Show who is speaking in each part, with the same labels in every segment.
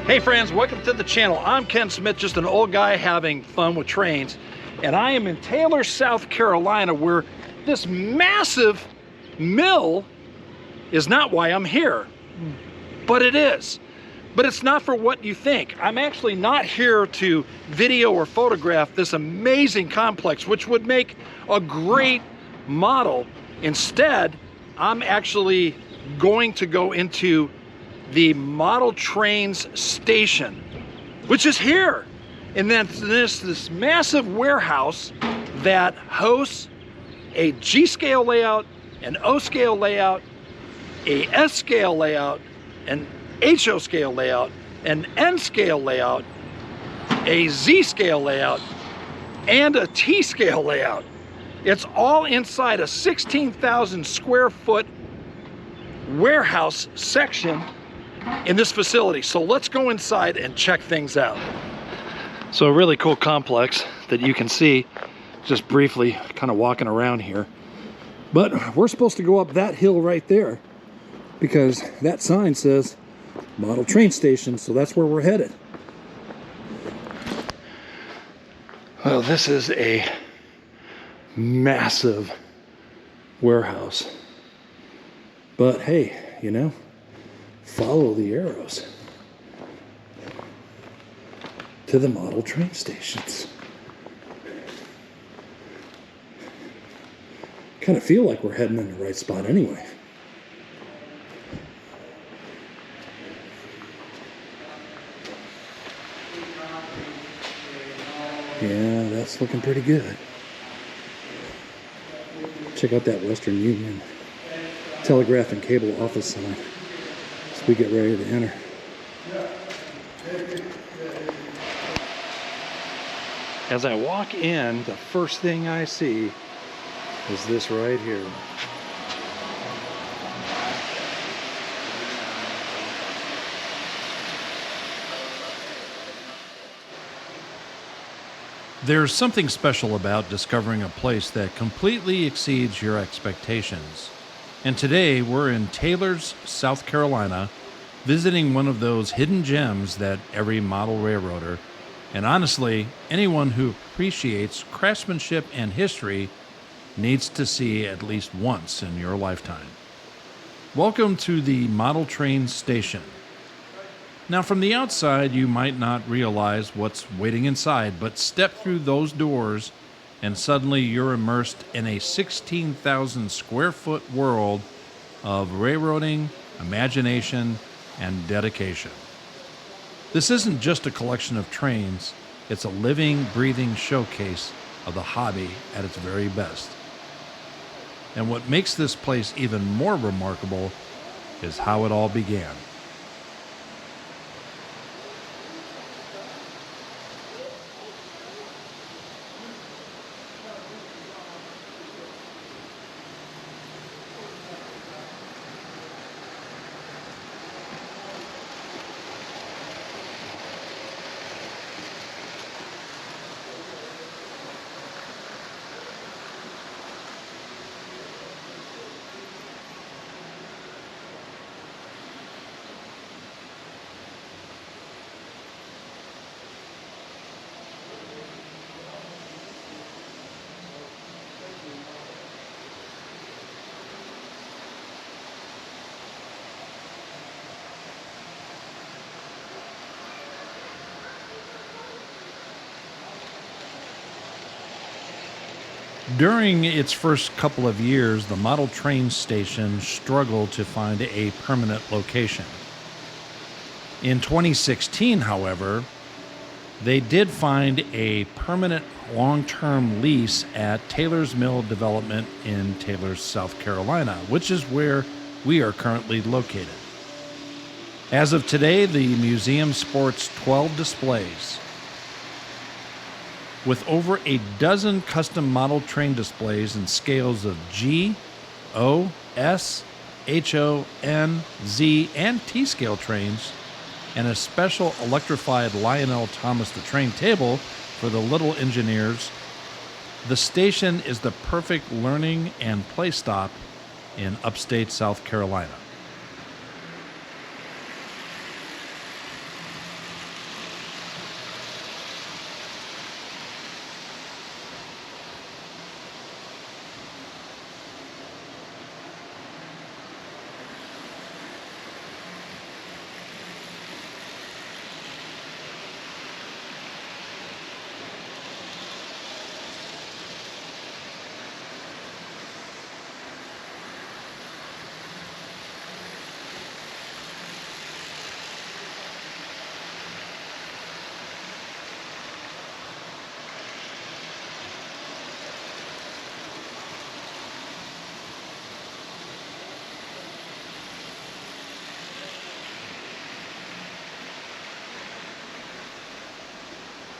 Speaker 1: Hey friends, welcome to the channel. I'm Ken Smith, just an old guy having fun with trains. And I am in Taylor, South Carolina, where this massive mill is not why I'm here, but it is. But it's not for what you think. I'm actually not here to video or photograph this amazing complex, which would make a great model. Instead, I'm actually going to go into the model trains station, which is here. And then this massive warehouse that hosts a G-scale layout, an O-scale layout, a S-scale layout, an HO scale layout, an N-scale layout, a Z-scale layout, and a T-scale layout. It's all inside a 16,000 square foot warehouse section in this facility. So let's go inside and check things out. So a really cool complex that you can see just briefly kind of walking around here. But we're supposed to go up that hill right there because that sign says model train station, so that's where we're headed. Well, this is a massive warehouse. But hey, you know, follow the arrows to the model train stations. Kind of feel like we're heading in the right spot anyway. Yeah, that's looking pretty good. Check out that Western Union telegraph and cable office sign as we get ready to enter. As I walk in, the first thing I see is this right here.
Speaker 2: There's something special about discovering a place that completely exceeds your expectations. And today we're in Taylor's, South Carolina, visiting one of those hidden gems that every model railroader, and honestly, anyone who appreciates craftsmanship and history, needs to see at least once in your lifetime. Welcome to the model train station. Now, from the outside, you might not realize what's waiting inside, but step through those doors and suddenly you're immersed in a 16,000 square foot world of railroading, imagination, and dedication. This isn't just a collection of trains, it's a living, breathing showcase of the hobby at its very best. And what makes this place even more remarkable is how it all began. During its first couple of years, the model train station struggled to find a permanent location. In 2016, however, they did find a permanent long-term lease at Taylor's Mill Development in Taylor, South Carolina, which is where we are currently located. As of today, the museum sports 12 displays, with over a dozen custom model train displays in scales of G, O, S, HO, N, Z, and T-scale trains, and a special electrified Lionel Thomas the Train table for the little engineers. The station is the perfect learning and play stop in upstate South Carolina.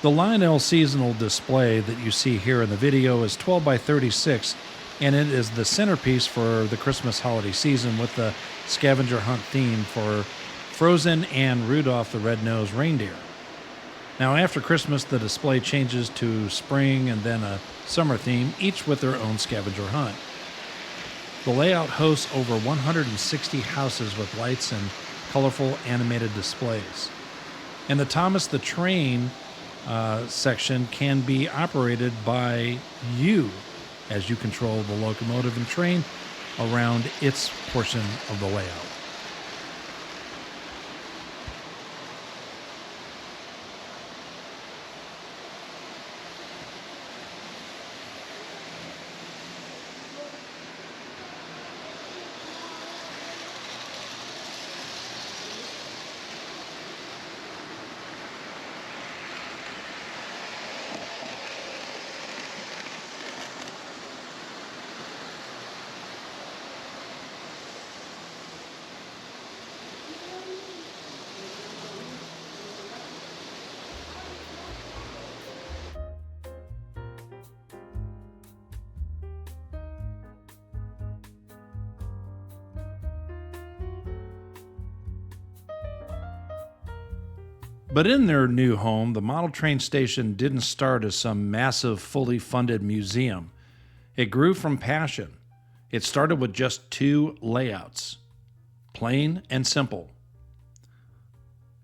Speaker 2: The Lionel seasonal display that you see here in the video is 12 by 36, and it is the centerpiece for the Christmas holiday season with the scavenger hunt theme for Frozen and Rudolph the Red-Nosed Reindeer. Now, after Christmas, the display changes to spring and then a summer theme, each with their own scavenger hunt. The layout hosts over 160 houses with lights and colorful animated displays. And the Thomas the Train section can be operated by you as you control the locomotive and train around its portion of the layout. But in their new home, the model train station didn't start as some massive, fully funded museum. It grew from passion. It started with just 2 layouts, plain and simple.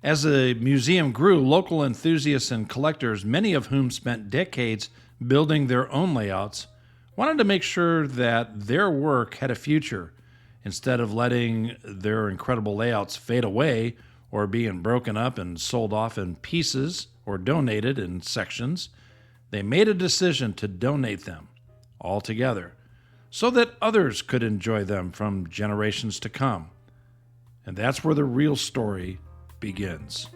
Speaker 2: As the museum grew, local enthusiasts and collectors, many of whom spent decades building their own layouts, wanted to make sure that their work had a future instead of letting their incredible layouts fade away or being broken up and sold off in pieces or donated in sections. They made a decision to donate them all together so that others could enjoy them from generations to come. And that's where the real story begins.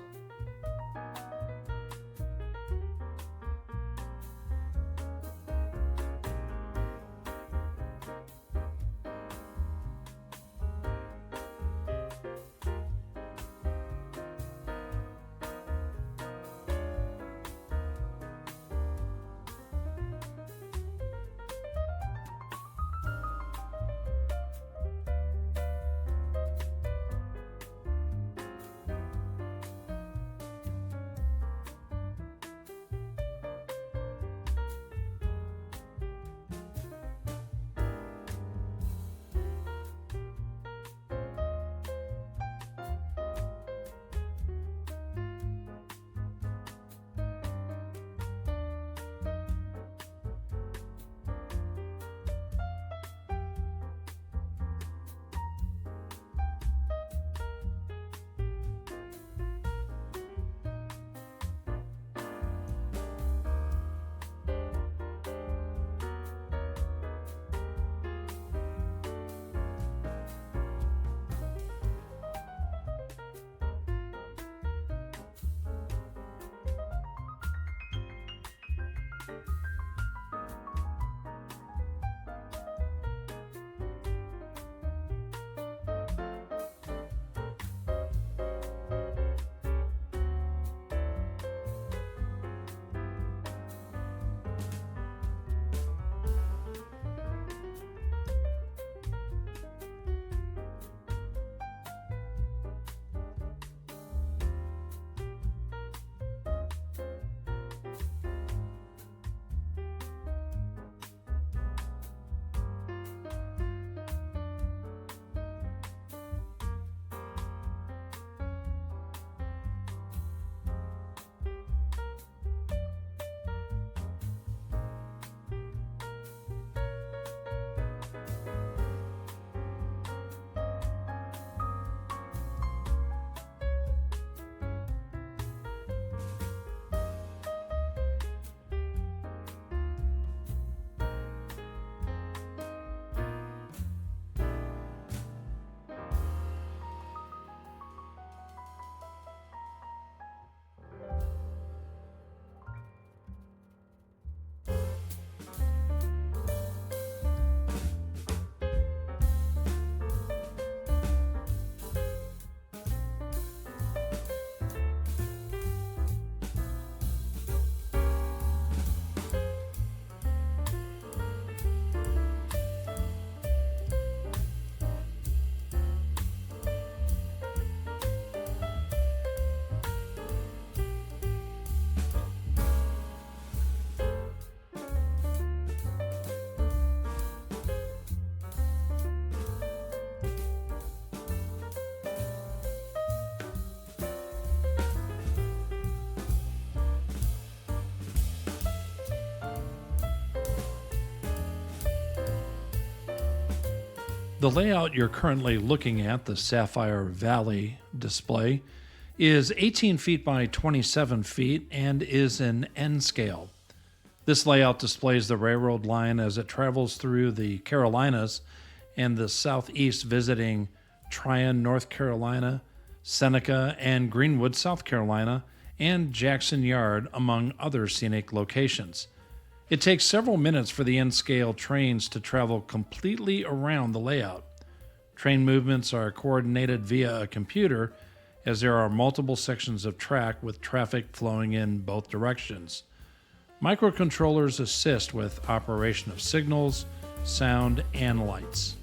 Speaker 2: The layout you're currently looking at, the Sapphire Valley display, is 18 feet by 27 feet and is in N scale. This layout displays the railroad line as it travels through the Carolinas and the Southeast, visiting Tryon, North Carolina, Seneca and Greenwood, South Carolina, and Jackson Yard, among other scenic locations. It takes several minutes for the N-scale trains to travel completely around the layout. Train movements are coordinated via a computer, as there are multiple sections of track with traffic flowing in both directions. Microcontrollers assist with operation of signals, sound, and lights.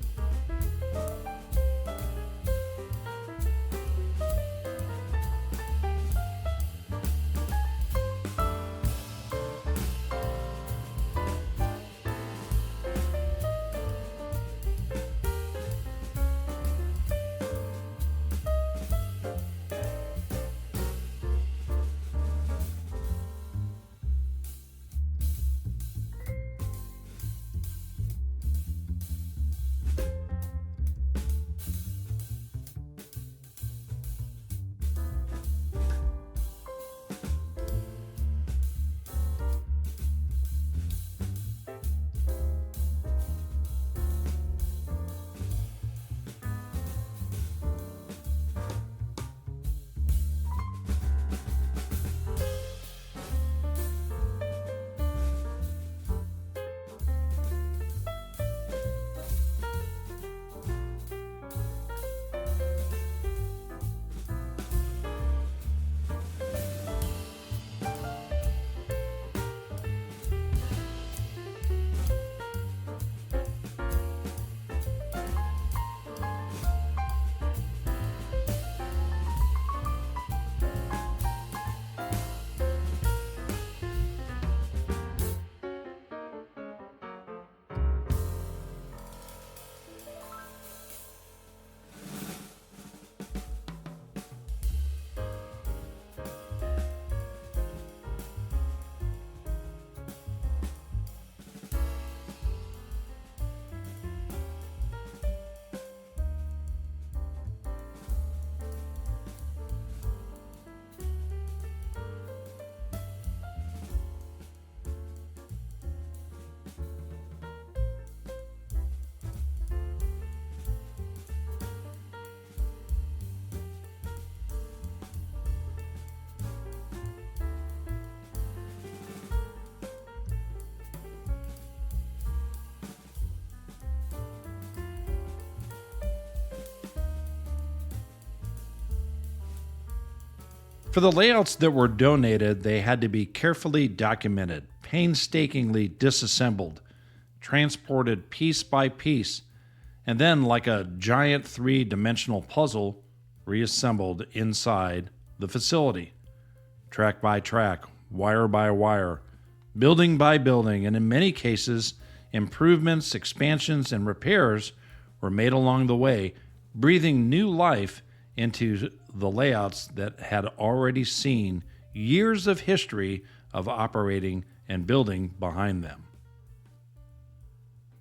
Speaker 2: For the layouts that were donated, they had to be carefully documented, painstakingly disassembled, transported piece by piece, and then, like a giant three-dimensional puzzle, reassembled inside the facility. Track by track, wire by wire, building by building, and in many cases, improvements, expansions, and repairs were made along the way, breathing new life into the layouts that had already seen years of history of operating and building behind them.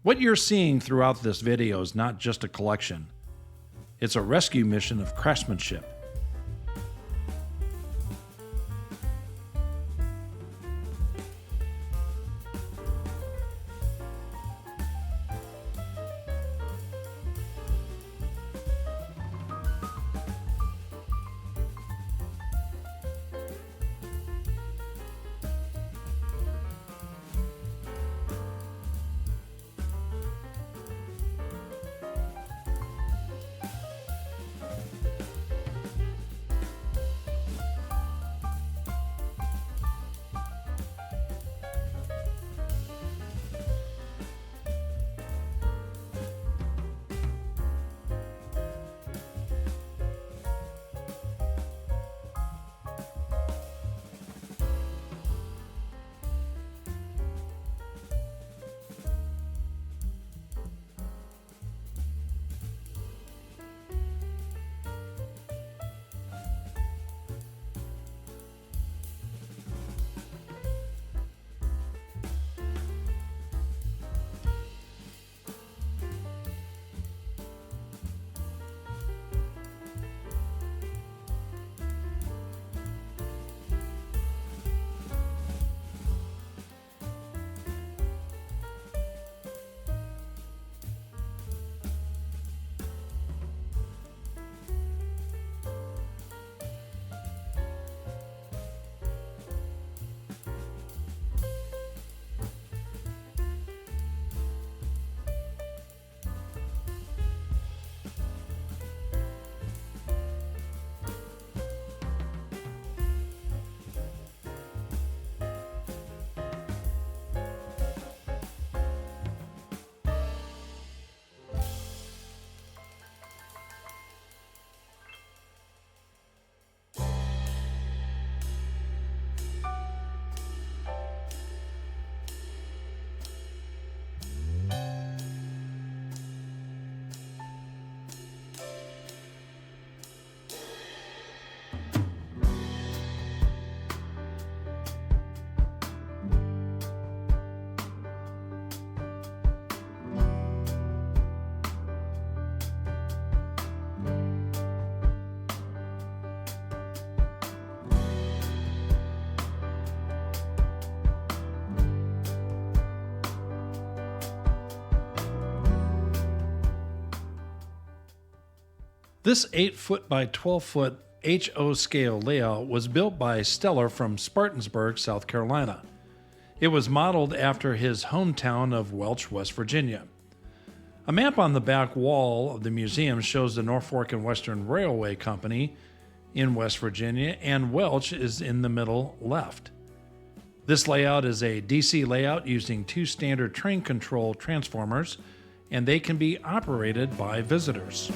Speaker 2: What you're seeing throughout this video is not just a collection. It's a rescue mission of craftsmanship. This 8-foot by 12-foot HO scale layout was built by Stellar from Spartansburg, South Carolina. It was modeled after his hometown of Welch, West Virginia. A map on the back wall of the museum shows the Norfolk and Western Railway Company in West Virginia, and Welch is in the middle left. This layout is a DC layout using 2 standard train control transformers, and they can be operated by visitors.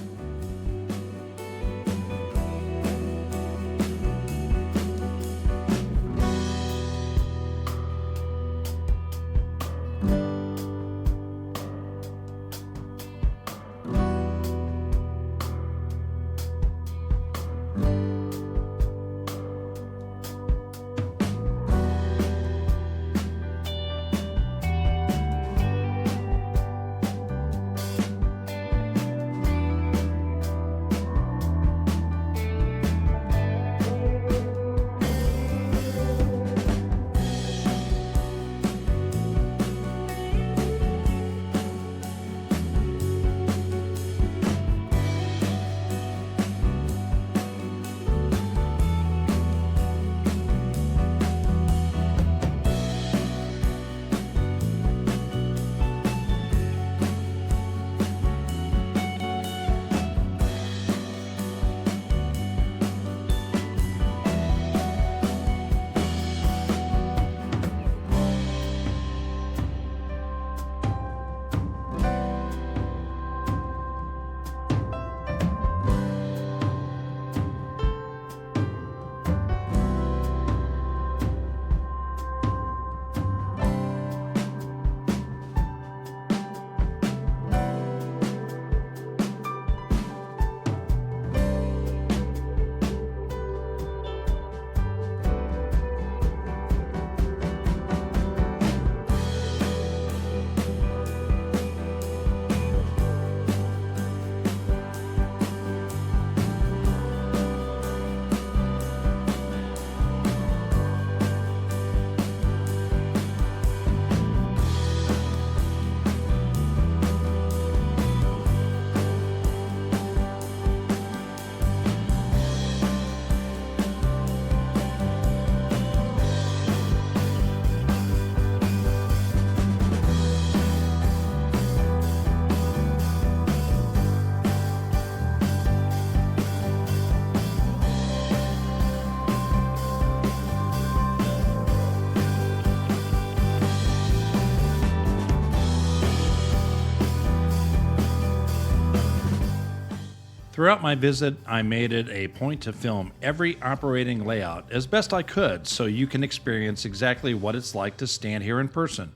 Speaker 2: Throughout my visit, I made it a point to film every operating layout as best I could so you can experience exactly what it's like to stand here in person,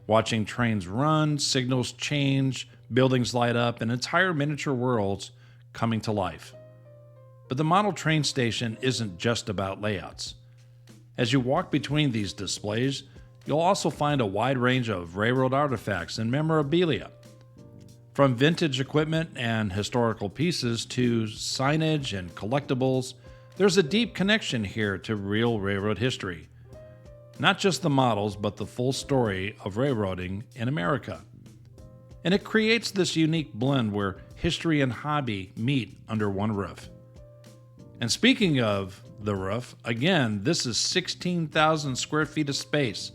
Speaker 2: watching trains run, signals change, buildings light up, and entire miniature worlds coming to life. But the model train station isn't just about layouts. As you walk between these displays, you'll also find a wide range of railroad artifacts and memorabilia. From vintage equipment and historical pieces to signage and collectibles, there's a deep connection here to real railroad history. Not just the models, but the full story of railroading in America. And it creates this unique blend where history and hobby meet under one roof. And speaking of the roof, again, this is 16,000 square feet of space.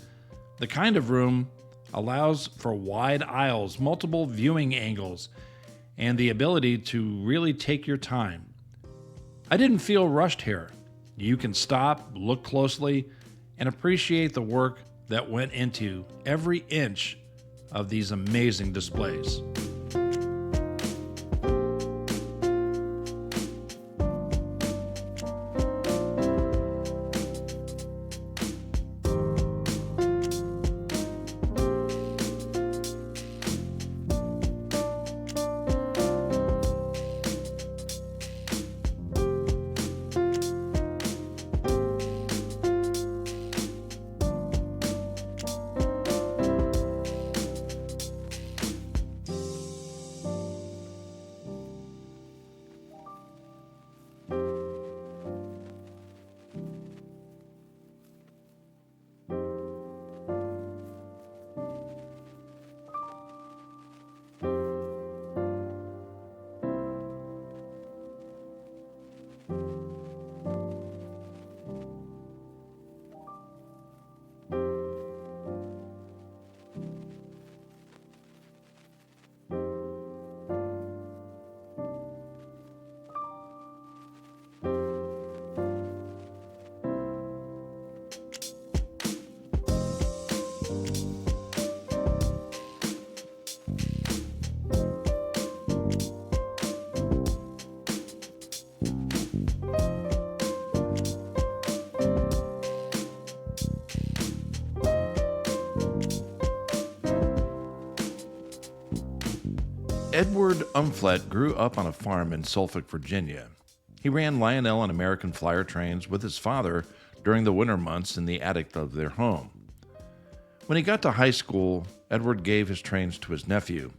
Speaker 2: The kind of room allows for wide aisles, multiple viewing angles, and the ability to really take your time. I didn't feel rushed here. You can stop, look closely, and appreciate the work that went into every inch of these amazing displays. Edward Ufflet grew up on a farm in Suffolk, Virginia. He ran Lionel and American Flyer trains with his father during the winter months in the attic of their home. When he got to high school, Edward gave his trains to his nephew.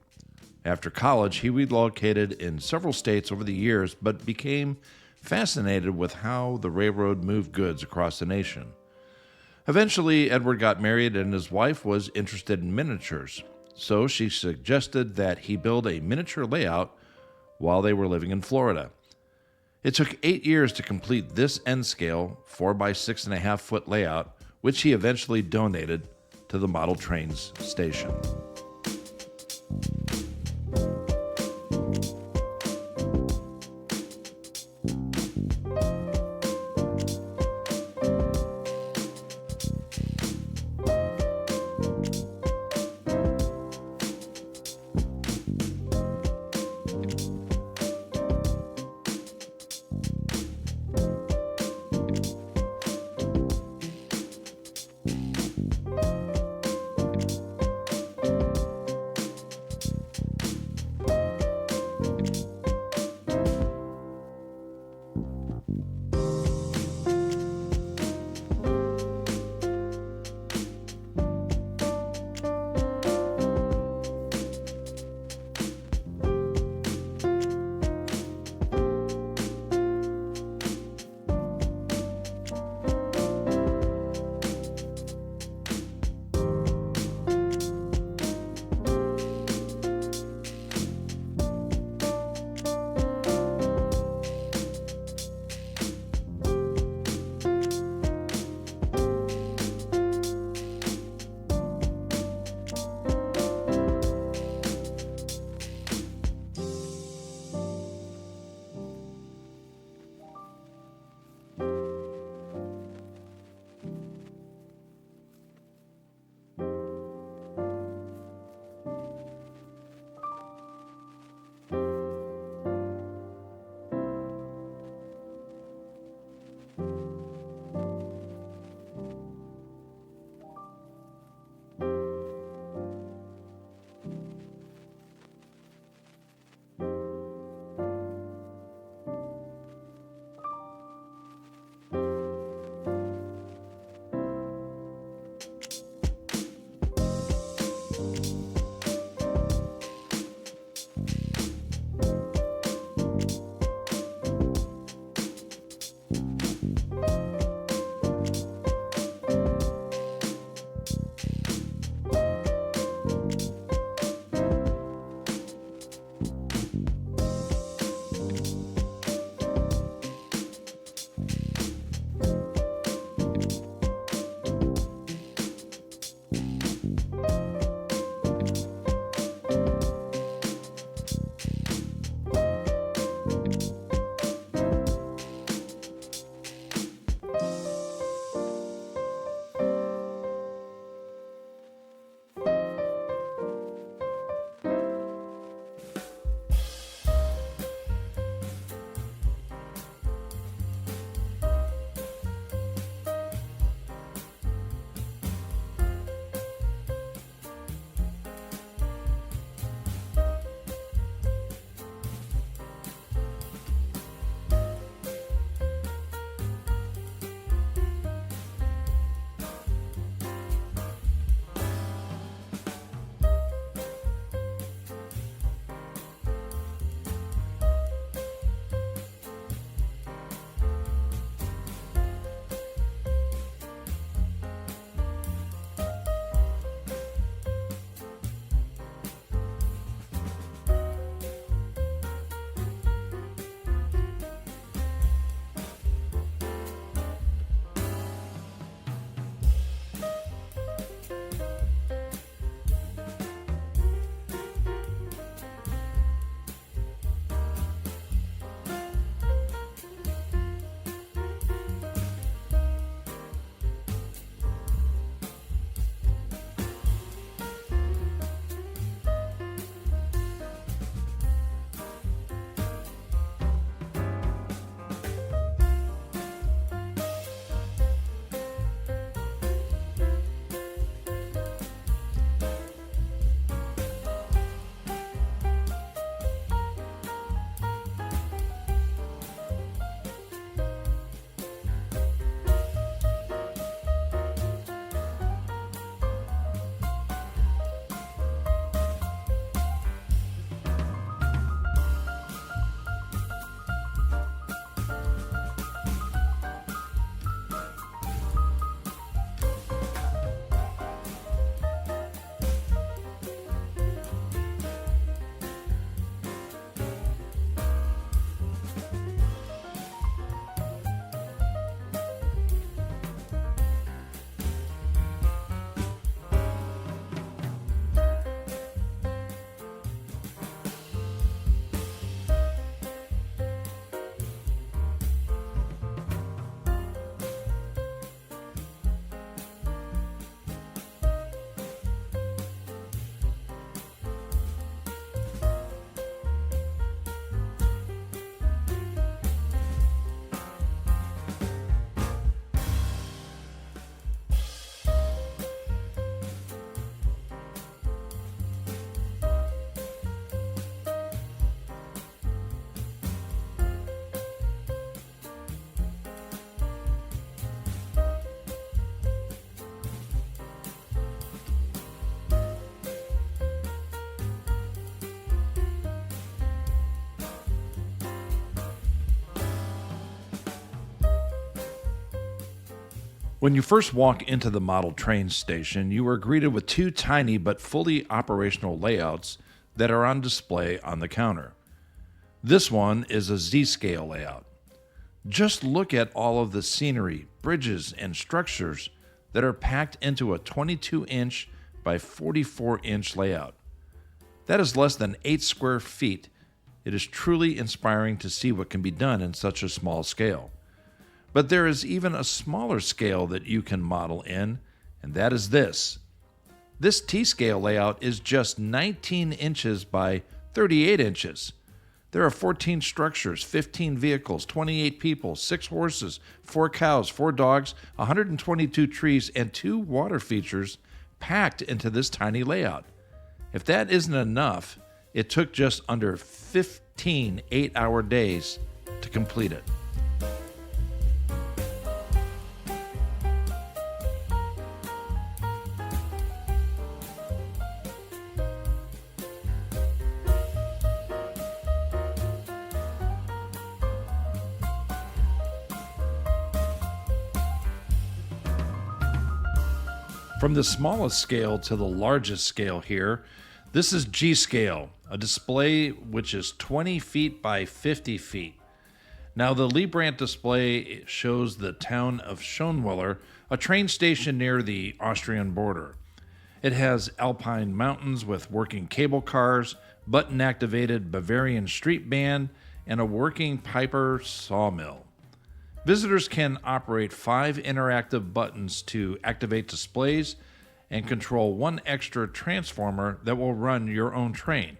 Speaker 2: After college, he relocated in several states over the years, but became fascinated with how the railroad moved goods across the nation. Eventually, Edward got married and his wife was interested in miniatures, so she suggested that he build a miniature layout while they were living in Florida. It took 8 years to complete this N-scale 4x6.5 foot layout, which he eventually donated to the model trains station. When you first walk into the model train station, you are greeted with two tiny but fully operational layouts that are on display on the counter. This one is a Z-scale layout. Just look at all of the scenery, bridges, and structures that are packed into a 22-inch by 44-inch layout. That is less than 8 square feet. It is truly inspiring to see what can be done in such a small scale. But there is even a smaller scale that you can model in, and that is this. This T-scale layout is just 19 inches by 38 inches. There are 14 structures, 15 vehicles, 28 people, 6 horses, 4 cows, 4 dogs, 122 trees, and 2 water features packed into this tiny layout. If that isn't enough, it took just under 15 8-hour days to complete it. From the smallest scale to the largest scale here, this is G scale, a display which is 20 feet by 50 feet. Now the Liebrandt display shows the town of Schönwiller, a train station near the Austrian border. It has Alpine mountains with working cable cars, button-activated Bavarian street band, and a working Piper sawmill. Visitors can operate 5 interactive buttons to activate displays and control 1 extra transformer that will run your own train.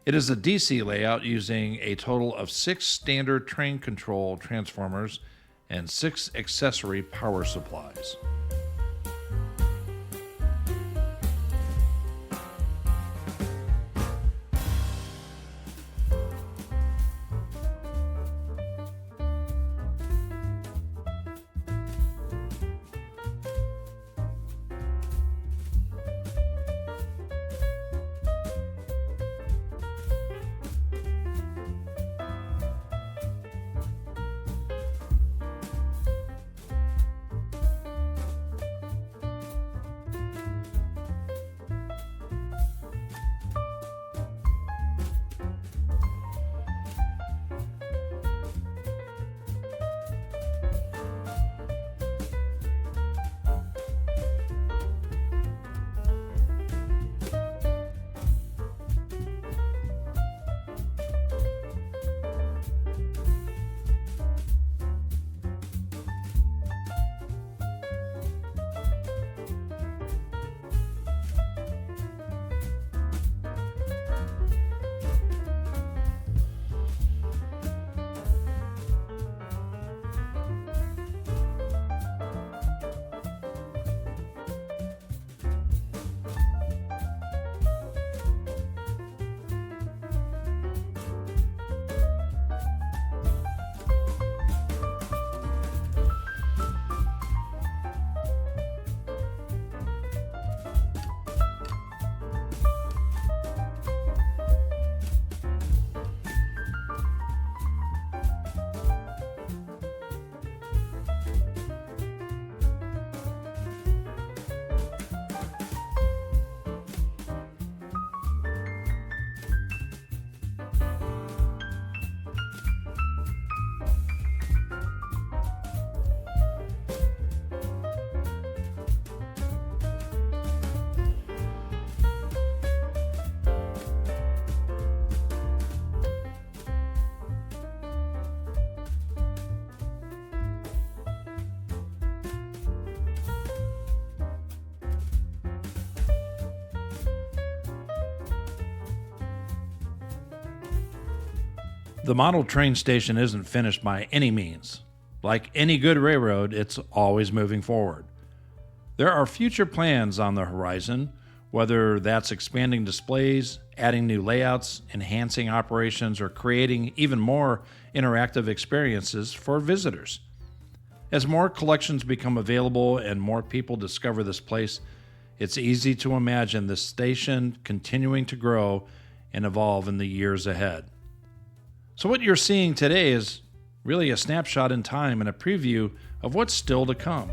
Speaker 2: It is a DC layout using a total of 6 standard train control transformers and 6 accessory power supplies. The model train station isn't finished by any means. Like any good railroad, it's always moving forward. There are future plans on the horizon, whether that's expanding displays, adding new layouts, enhancing operations, or creating even more interactive experiences for visitors. As more collections become available and more people discover this place, it's easy to imagine the station continuing to grow and evolve in the years ahead. So what you're seeing today is really a snapshot in time and a preview of what's still to come.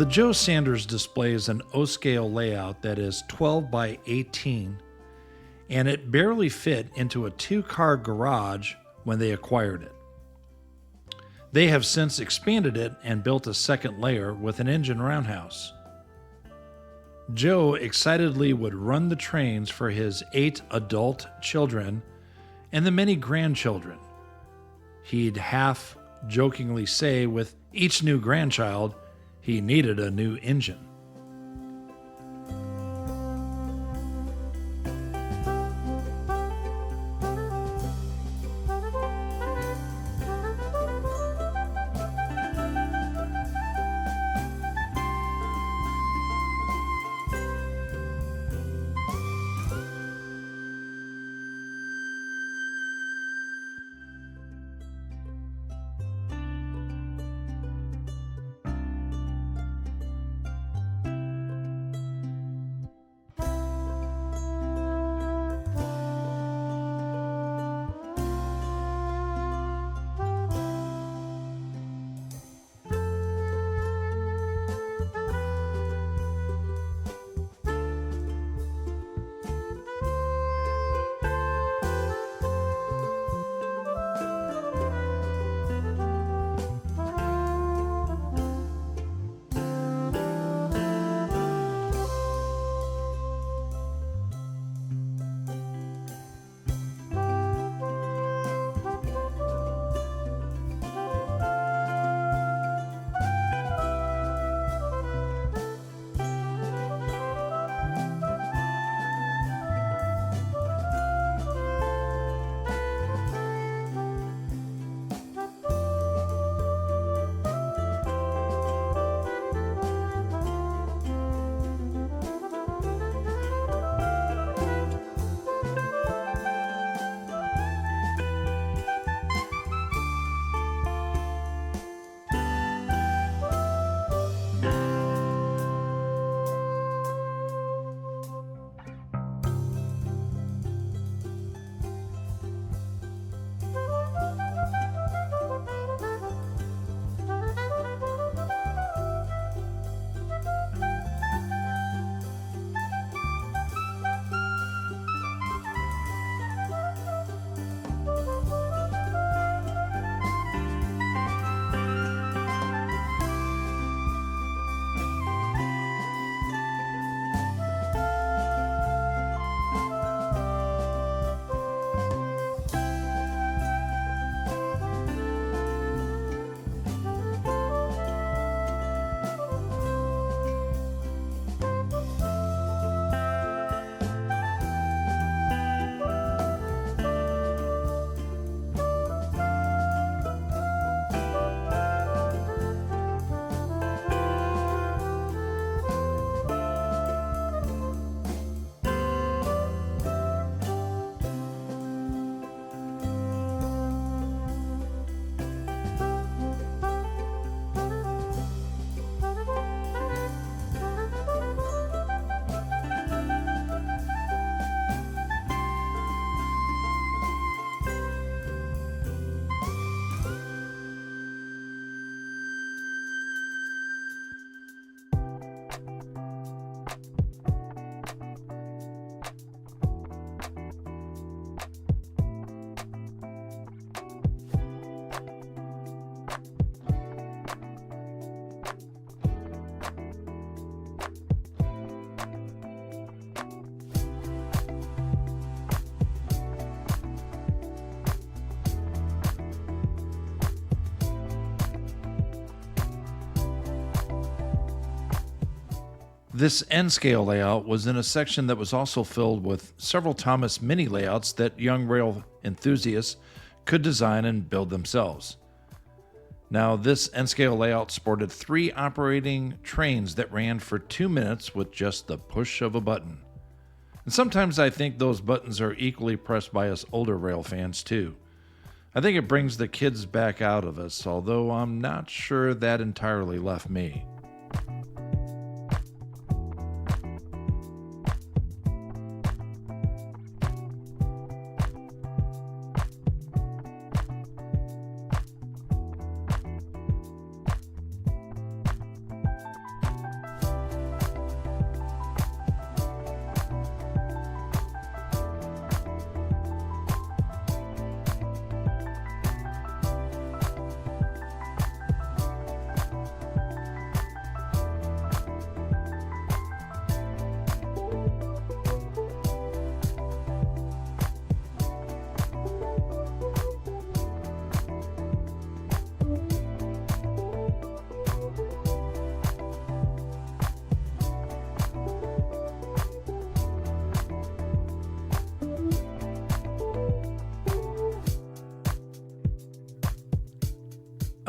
Speaker 2: The Joe Sanders displays an O-scale layout that is 12 by 18, and it barely fit into a 2-car garage when they acquired it. They have since expanded it and built a second layer with an engine roundhouse. Joe excitedly would run the trains for his 8 adult children and the many grandchildren. He'd half-jokingly say with each new grandchild, he needed a new engine. This N-scale layout was in a section that was also filled with several Thomas mini layouts that young rail enthusiasts could design and build themselves. Now, this N-scale layout sported 3 operating trains that ran for 2 minutes with just the push of a button. And sometimes I think those buttons are equally pressed by us older rail fans too. I think it brings the kids back out of us, although I'm not sure that entirely left me.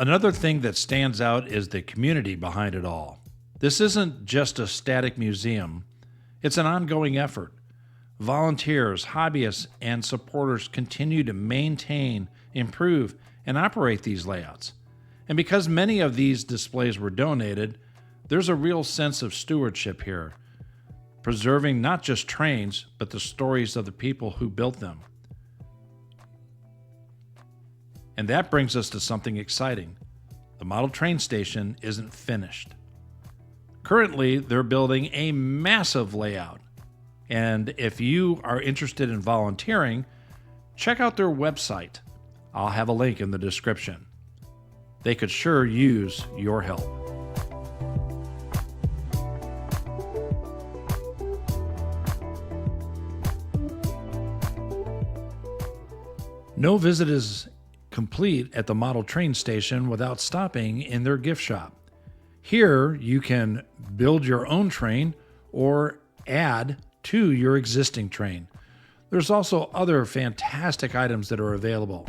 Speaker 2: Another thing that stands out is the community behind it all. This isn't just a static museum, it's an ongoing effort. Volunteers, hobbyists, and supporters continue to maintain, improve, and operate these layouts. And because many of these displays were donated, there's a real sense of stewardship here, preserving not just trains, but the stories of the people who built them. And that brings us to something exciting. The model train station isn't finished. Currently, they're building a massive layout. And if you are interested in volunteering, check out their website. I'll have a link in the description. They could sure use your help. No visit is complete at the model train station without stopping in their gift shop. Here, you can build your own train or add to your existing train. There's also other fantastic items that are available.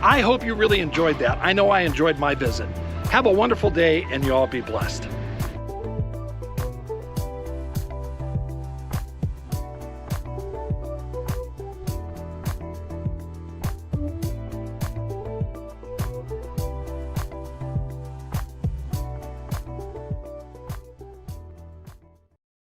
Speaker 1: I hope you really enjoyed that. I know I enjoyed my visit. Have a wonderful day, and you all be blessed.